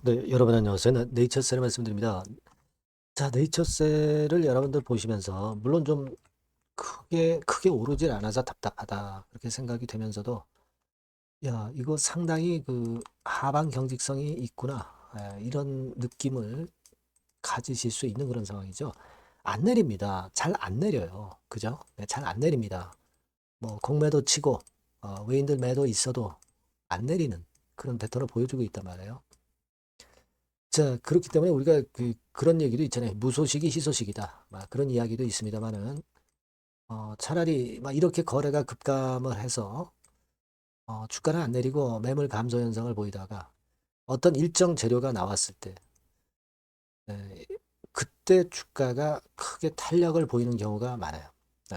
네, 여러분 안녕하세요. 네이처셀의 말씀드립니다. 자, 네이처셀을 여러분들 보시면서 물론 좀 크게 오르질 않아서 답답하다 그렇게 생각이 되면서도 야, 이거 상당히 그 하방 경직성이 있구나. 이런 느낌을 가지실 수 있는 그런 상황이죠. 안 내립니다. 잘 안 내려요. 그죠? 네, 잘 안 내립니다. 뭐 공매도 치고 외인들 매도 있어도 안 내리는 그런 패턴을 보여주고 있단 말이에요. 자, 그렇기 때문에 우리가 그런 얘기도 있잖아요. 무소식이 희소식이다. 막 그런 이야기도 있습니다만은, 차라리 막 이렇게 거래가 급감을 해서, 주가는 안 내리고 매물 감소 현상을 보이다가 어떤 일정 재료가 나왔을 때, 에, 그때 주가가 크게 탄력을 보이는 경우가 많아요.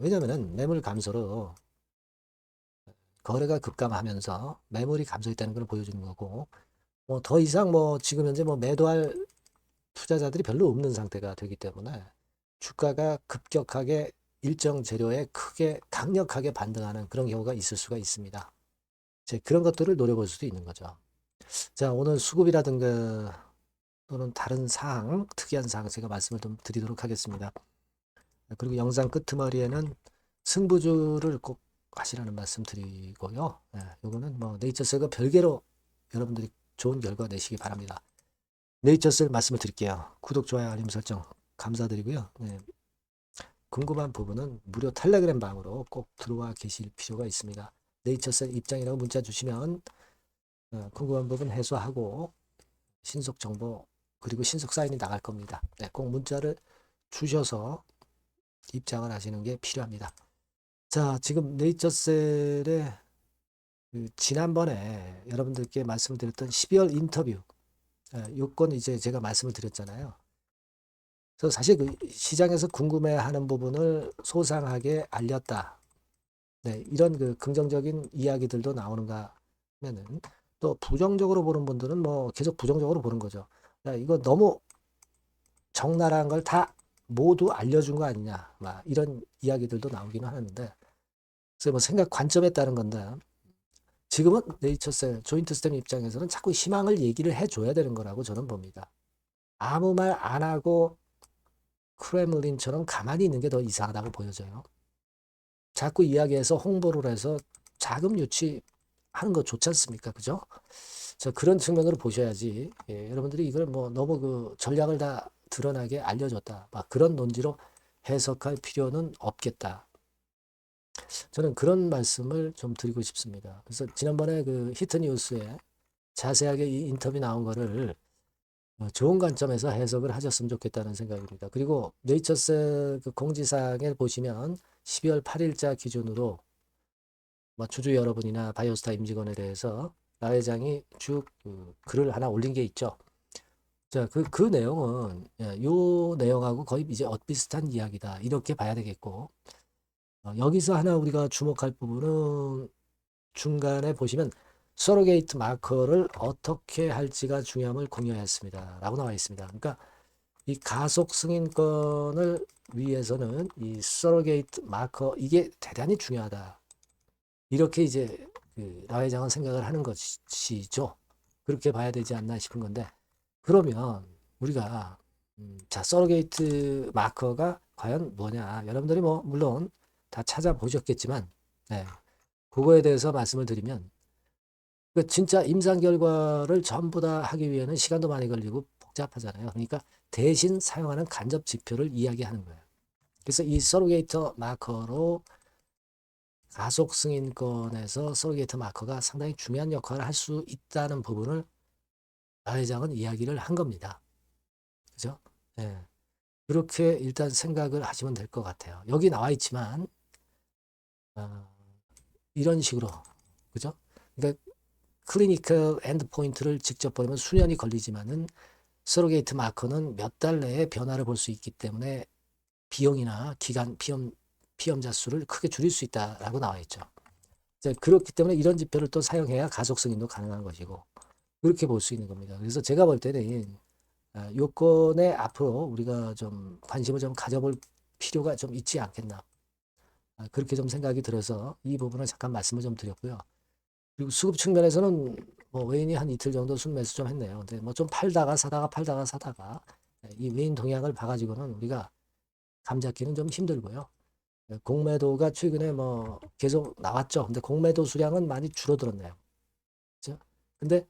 왜냐면은 매물 감소로 거래가 급감하면서 매물이 감소했다는 걸 보여주는 거고, 뭐 더 이상 뭐 지금 현재 뭐 매도할 투자자들이 별로 없는 상태가 되기 때문에 주가가 급격하게 일정 재료에 크게 강력하게 반등하는 그런 경우가 있을 수가 있습니다. 이제 그런 것들을 노려볼 수도 있는 거죠. 자, 오늘 수급이라든가 또는 다른 사항, 특이한 사항 제가 말씀을 좀 드리도록 하겠습니다. 그리고 영상 끄트머리에는 승부주를 꼭 하시라는 말씀 드리고요. 요거는 뭐 네이처셀과 별개로 여러분들이 좋은 결과 내시기 바랍니다. 네이처셀 말씀을 드릴게요. 구독, 좋아요, 알림 설정 감사드리고요. 네, 궁금한 부분은 무료 텔레그램 방으로 꼭 들어와 계실 필요가 있습니다. 네이처셀 입장이라고 문자 주시면 궁금한 부분 해소하고 신속 정보 그리고 신속 사인이 나갈 겁니다. 네, 꼭 문자를 주셔서 입장을 하시는 게 필요합니다. 자, 지금 네이처셀의 지난번에 여러분들께 말씀드렸던 12월 인터뷰 요건 이제 제가 말씀을 드렸잖아요. 그래서 사실 그 시장에서 궁금해하는 부분을 소상하게 알렸다. 네, 이런 그 긍정적인 이야기들도 나오는가 하면은 또 부정적으로 보는 분들은 뭐 계속 부정적으로 보는 거죠. 야, 이거 너무 적나라한 걸 다 모두 알려준 거 아니냐. 막 이런 이야기들도 나오기는 하는데 그래서 뭐 생각 관점에 따른 건데 지금은 네이처셀 조인트 스템 입장에서는 자꾸 희망을 얘기를 해줘야 되는 거라고 저는 봅니다. 아무 말 안 하고 크레물린처럼 가만히 있는 게 더 이상하다고 보여져요. 자꾸 이야기해서 홍보를 해서 자금 유치하는 거 좋지 않습니까? 그죠? 자, 그런 측면으로 보셔야지. 여러분들이 이걸 뭐 너무 그 전략을 다 드러나게 알려줬다. 막 그런 논지로 해석할 필요는 없겠다. 저는 그런 말씀을 좀 드리고 싶습니다. 그래서 지난번에 그 히트뉴스에 자세하게 이 인터뷰 나온 거를 좋은 관점에서 해석을 하셨으면 좋겠다는 생각입니다. 그리고 네이처셀 그 공지사항에 보시면 12월 8일자 기준으로 뭐 주주 여러분이나 바이오스타 임직원에 대해서 나 회장이 쭉그 글을 하나 올린 게 있죠. 자, 그 내용은 요 내용하고 거의 이제 엇비슷한 이야기다. 이렇게 봐야 되겠고 여기서 하나 우리가 주목할 부분은 중간에 보시면 서로게이트 마커를 어떻게 할지가 중요함을 공유했습니다. 라고 나와 있습니다. 그러니까 이 가속 승인권을 위해서는 이 서로게이트 마커 이게 대단히 중요하다. 이렇게 이제 나 회장은 생각을 하는 것이죠. 그렇게 봐야 되지 않나 싶은 건데 그러면 우리가 자 서로게이트 마커가 과연 뭐냐 여러분들이 뭐 물론 다 찾아보셨겠지만 네, 그거에 대해서 말씀을 드리면 그 진짜 임상 결과를 전부 다 하기 위해는 시간도 많이 걸리고 복잡하잖아요. 그러니까 대신 사용하는 간접 지표를 이야기하는 거예요. 그래서 이 서로게이터 마커로 가속 승인권에서 서로게이터 마커가 상당히 중요한 역할을 할 수 있다는 부분을 나 회장은 이야기를 한 겁니다. 그죠? 예. 그렇게 일단 생각을 하시면 될 것 같아요. 여기 나와 있지만 어, 이런 식으로 그죠? 그러니까 클리니컬 엔드 포인트를 직접 보려면 수년이 걸리지만은 서로게이트 마커는 몇 달 내에 변화를 볼 수 있기 때문에 비용이나 기간 피험자 수를 크게 줄일 수 있다라고 나와 있죠. 그렇기 때문에 이런 지표를 또 사용해야 가속 승인도 가능한 것이고 그렇게 볼 수 있는 겁니다. 그래서 제가 볼 때는 요건에 앞으로 우리가 좀 관심을 좀 가져볼 필요가 좀 있지 않겠나. 그렇게 좀 생각이 들어서 이 부분을 잠깐 말씀을 좀 드렸고요. 그리고 수급 측면에서는 뭐 외인이 한 이틀 정도 순매수 좀 했네요. 근데 뭐 좀 팔다가 사다가 팔다가 사다가 이 외인 동향을 봐가지고는 우리가 감 잡기는 좀 힘들고요. 공매도가 최근에 뭐 계속 나왔죠. 근데 공매도 수량은 많이 줄어들었네요. 그죠? 근데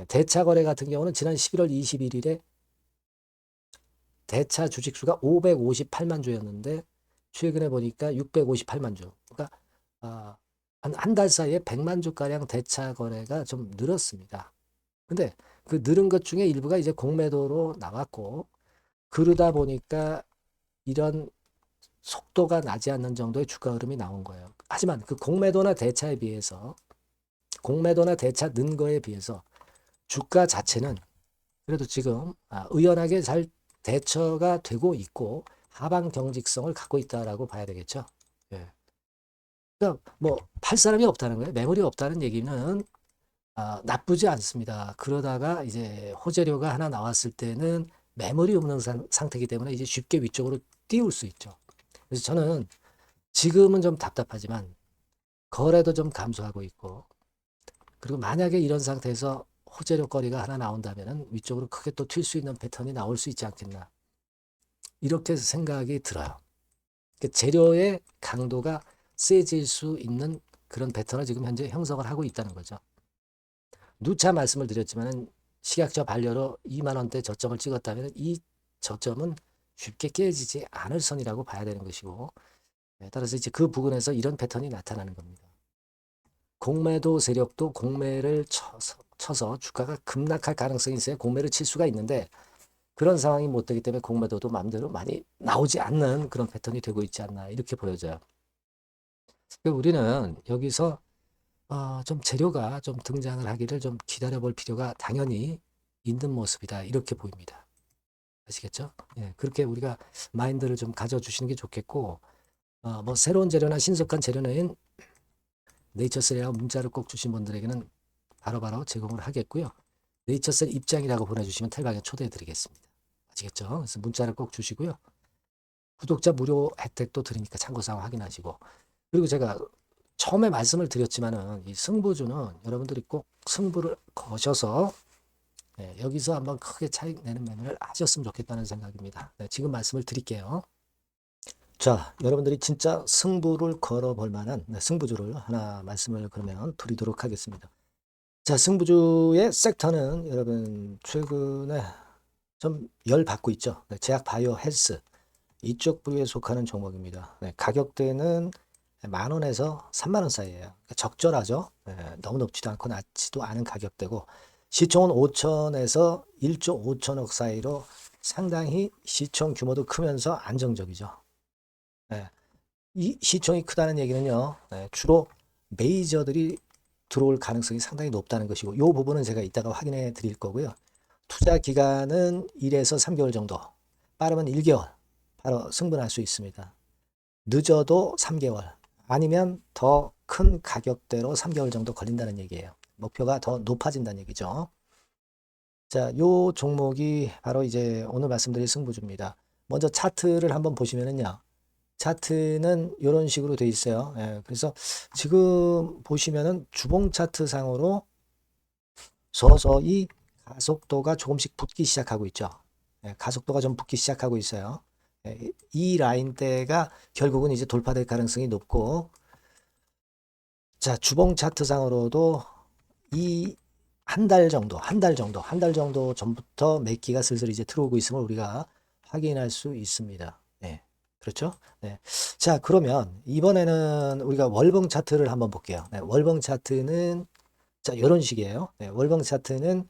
대차 거래 같은 경우는 지난 11월 21일에 대차 주식수가 558만 주였는데 최근에 보니까 658만 주. 그러니까 한 달 사이에 100만 주가량 대차 거래가 좀 늘었습니다. 근데 그 늘은 것 중에 일부가 이제 공매도로 나왔고 그러다 보니까 이런 속도가 나지 않는 정도의 주가 흐름이 나온 거예요. 하지만 그 공매도나 대차에 비해서 공매도나 대차 는 거에 비해서 주가 자체는 그래도 지금 의연하게 잘 대처가 되고 있고 하방 경직성을 갖고 있다라고 봐야 되겠죠. 예. 그러니까 뭐 팔 사람이 없다는 거예요. 매물이 없다는 얘기는 나쁘지 않습니다. 그러다가 이제 호재료가 하나 나왔을 때는 매물이 없는 상태이기 때문에 이제 쉽게 위쪽으로 띄울 수 있죠. 그래서 저는 지금은 좀 답답하지만 거래도 좀 감소하고 있고 그리고 만약에 이런 상태에서 호재료 거리가 하나 나온다면 위쪽으로 크게 또 튈 수 있는 패턴이 나올 수 있지 않겠나 이렇게 생각이 들어요. 그러니까 재료의 강도가 세질 수 있는 그런 패턴을 지금 현재 형성을 하고 있다는 거죠. 누차 말씀을 드렸지만 식약처 반려로 2만 원대 저점을 찍었다면 이 저점은 쉽게 깨지지 않을 선이라고 봐야 되는 것이고 따라서 이제 그 부분에서 이런 패턴이 나타나는 겁니다. 공매도 세력도 공매를 쳐서 주가가 급락할 가능성이 있어요. 공매를 칠 수가 있는데 그런 상황이 못 되기 때문에 공매도도 마음대로 많이 나오지 않는 그런 패턴이 되고 있지 않나 이렇게 보여져요. 우리는 여기서 좀 재료가 좀 등장을 하기를 좀 기다려 볼 필요가 당연히 있는 모습이다 이렇게 보입니다. 아시겠죠? 예, 그렇게 우리가 마인드를 좀 가져주시는 게 좋겠고 뭐 새로운 재료나 신속한 재료는 네이처셀이라고 문자를 꼭 주신 분들에게는 바로바로 제공을 하겠고요. 네이처셀 입장이라고 보내주시면 텔방에 초대해 드리겠습니다. 아시겠죠? 그래서 문자를 꼭 주시고요. 구독자 무료 혜택도 드리니까 참고사항 확인하시고 그리고 제가 처음에 말씀을 드렸지만은 이 승부주는 여러분들이 꼭 승부를 거셔서 여기서 한번 크게 차익 내는 매매를 하셨으면 좋겠다는 생각입니다. 지금 말씀을 드릴게요. 자, 여러분들이 진짜 승부를 걸어볼 만한 승부주를 하나 말씀을 그러면 드리도록 하겠습니다. 자, 승부주의 섹터는 여러분 최근에 좀 열받고 있죠. 제약 바이오 헬스 이쪽 부류에 속하는 종목입니다. 가격대는 10,000원에서 30,000원 사이에요. 그러니까 적절하죠. 너무 높지도 않고 낮지도 않은 가격대고 시총은 5천에서 1조 5천억 사이로 상당히 시총 규모도 크면서 안정적이죠. 이 시총이 크다는 얘기는요. 주로 메이저들이 들어올 가능성이 상당히 높다는 것이고 이 부분은 제가 이따가 확인해 드릴 거고요. 투자 기간은 1에서 3개월 정도, 빠르면 1개월 바로 승분할 수 있습니다. 늦어도 3개월 아니면 더 큰 가격대로 3개월 정도 걸린다는 얘기예요. 목표가 더 높아진다는 얘기죠. 자, 요 종목이 바로 이제 오늘 말씀드릴 승부주입니다. 먼저 차트를 한번 보시면은요. 차트는 이런 식으로 돼 있어요. 그래서 지금 보시면은 주봉 차트 상으로 서서히 가속도가 조금씩 붙기 시작하고 있죠. 가속도가 좀 붙기 시작하고 있어요. 이 라인대가 결국은 이제 돌파될 가능성이 높고 자, 주봉 차트상으로도 이 한 달 정도 전부터 매기가 슬슬 이제 들어오고 있음을 우리가 확인할 수 있습니다. 그렇죠? 자, 그러면 이번에는 우리가 월봉 차트를 한번 볼게요. 월봉 차트는 자, 이런 식이에요. 월봉 차트는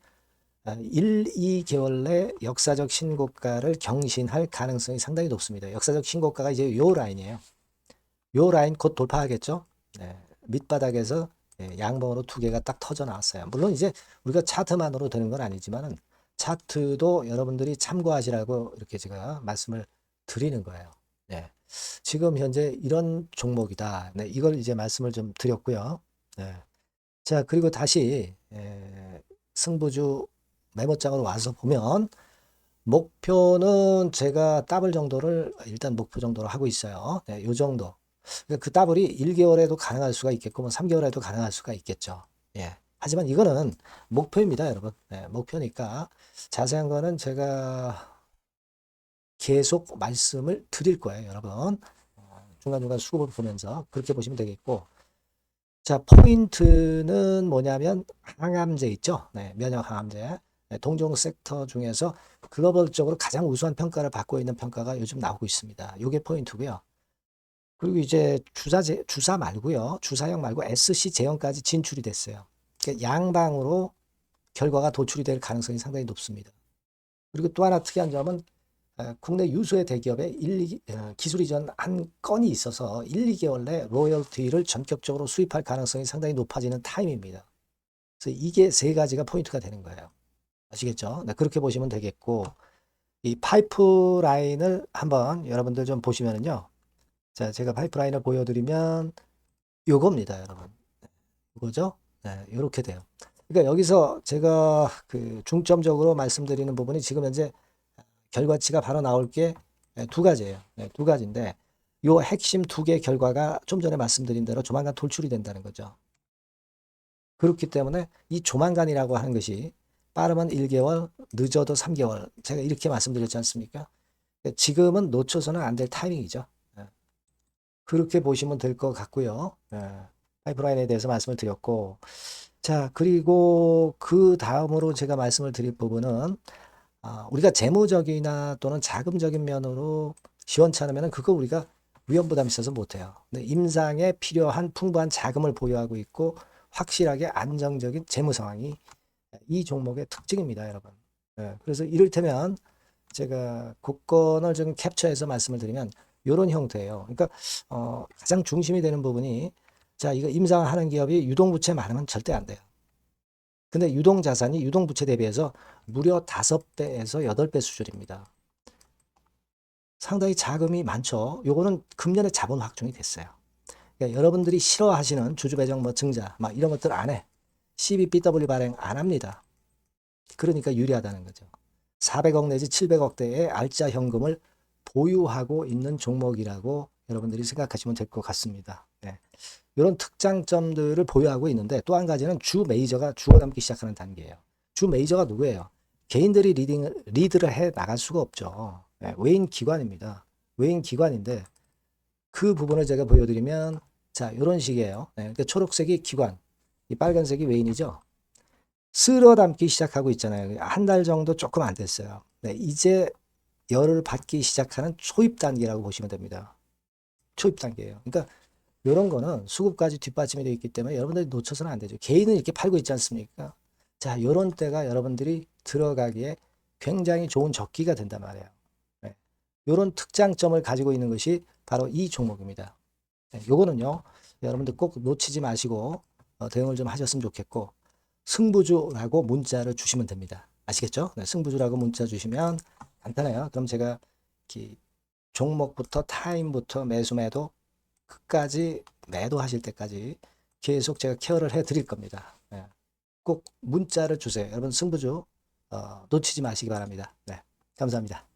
1, 2개월 내 역사적 신고가를 경신할 가능성이 상당히 높습니다. 역사적 신고가가 이제 요 라인이에요. 요 라인 곧 돌파하겠죠? 밑바닥에서 양봉으로 두 개가 딱 터져 나왔어요. 물론 이제 우리가 차트만으로 되는 건 아니지만은 차트도 여러분들이 참고하시라고 이렇게 제가 말씀을 드리는 거예요. 지금 현재 이런 종목이다. 이걸 이제 말씀을 좀 드렸고요. 자, 그리고 다시 승부주 메모장으로 와서 보면 목표는 제가 더블 정도를 일단 목표 정도로 하고 있어요. 요 정도. 그 더블이 1개월에도 가능할 수가 있겠고 뭐 3개월에도 가능할 수가 있겠죠. 하지만 이거는 목표입니다, 여러분. 네, 목표니까 자세한 거는 제가 계속 말씀을 드릴 거예요, 여러분. 중간중간 수급을 보면서 그렇게 보시면 되겠고. 자, 포인트는 뭐냐면 항암제 있죠? 네, 면역 항암제. 네, 동종 섹터 중에서 글로벌적으로 가장 우수한 평가를 받고 있는 평가가 요즘 나오고 있습니다. 요게 포인트고요. 그리고 이제 주사 말고요. 주사형 말고 SC 제형까지 진출이 됐어요. 그러니까 양방으로 결과가 도출이 될 가능성이 상당히 높습니다. 그리고 또 하나 특이한 점은 국내 유수의 대기업에 기술 이전 한 건이 있어서 1, 2개월 내 로열티를 전격적으로 수입할 가능성이 상당히 높아지는 타임입니다. 그래서 이게 세 가지가 포인트가 되는 거예요. 아시겠죠? 네, 그렇게 보시면 되겠고, 이 파이프라인을 한번 여러분들 좀 보시면은요. 자, 제가 파이프라인을 보여드리면 요겁니다, 여러분. 이거죠? 네, 요렇게 돼요. 그러니까 여기서 제가 그 중점적으로 말씀드리는 부분이 지금 현재 결과치가 바로 나올 게 두 가지예요. 네, 두 가지인데 요 핵심 두 개 결과가 좀 전에 말씀드린 대로 조만간 돌출이 된다는 거죠. 그렇기 때문에 이 조만간이라고 하는 것이 빠르면 1개월, 늦어도 3개월. 제가 이렇게 말씀드렸지 않습니까? 지금은 놓쳐서는 안 될 타이밍이죠. 네. 그렇게 보시면 될 것 같고요. 네. 파이프라인에 대해서 말씀을 드렸고, 자, 그리고 그 다음으로 제가 말씀을 드릴 부분은 우리가 재무적이나 또는 자금적인 면으로 시원찮으면 그거 우리가 위험부담이 있어서 못해요. 근데 임상에 필요한 풍부한 자금을 보유하고 있고 확실하게 안정적인 재무 상황이 이 종목의 특징입니다, 여러분. 네, 그래서 이를테면 제가 국권을 좀 캡처해서 말씀을 드리면 이런 형태예요. 그러니까 가장 중심이 되는 부분이 자, 이거 임상하는 기업이 유동부채 많으면 절대 안 돼요. 근데 유동자산이 유동부채 대비해서 무려 5배에서 8배 수준입니다. 상당히 자금이 많죠. 요거는 금년에 자본 확충이 됐어요. 그러니까 여러분들이 싫어하시는 주주배정 뭐 증자 막 이런 것들 안 해. CBBW 발행 안 합니다. 그러니까 유리하다는 거죠. 400억 내지 700억대의 알짜 현금을 보유하고 있는 종목이라고 여러분들이 생각하시면 될 것 같습니다. 네. 이런 특장점들을 보유하고 있는데 또 한 가지는 주 메이저가 주워 담기 시작하는 단계예요. 주 메이저가 누구예요? 개인들이 리드를 해 나갈 수가 없죠. 네, 외인 기관입니다. 외인 기관인데 그 부분을 제가 보여드리면 자 이런 식이에요. 네, 그러니까 초록색이 기관, 이 빨간색이 외인이죠. 쓸어 담기 시작하고 있잖아요. 한 달 정도 조금 안 됐어요. 네, 이제 열을 받기 시작하는 초입 단계라고 보시면 됩니다. 초입 단계예요. 그러니까 이런 거는 수급까지 뒷받침이 되어 있기 때문에 여러분들이 놓쳐서는 안 되죠. 개인은 이렇게 팔고 있지 않습니까? 자, 이런 때가 여러분들이 들어가기에 굉장히 좋은 적기가 된단 말이에요. 네. 이런 특장점을 가지고 있는 것이 바로 이 종목입니다. 네, 요거는요, 여러분들 꼭 놓치지 마시고 대응을 좀 하셨으면 좋겠고, 승부주라고 문자를 주시면 됩니다. 아시겠죠? 네, 승부주라고 문자 주시면 간단해요. 그럼 제가 종목부터 타임부터 매수 매도 끝까지 매도하실 때까지 계속 제가 케어를 해 드릴 겁니다. 네. 꼭 문자를 주세요. 여러분 승부주 놓치지 마시기 바랍니다. 네, 감사합니다.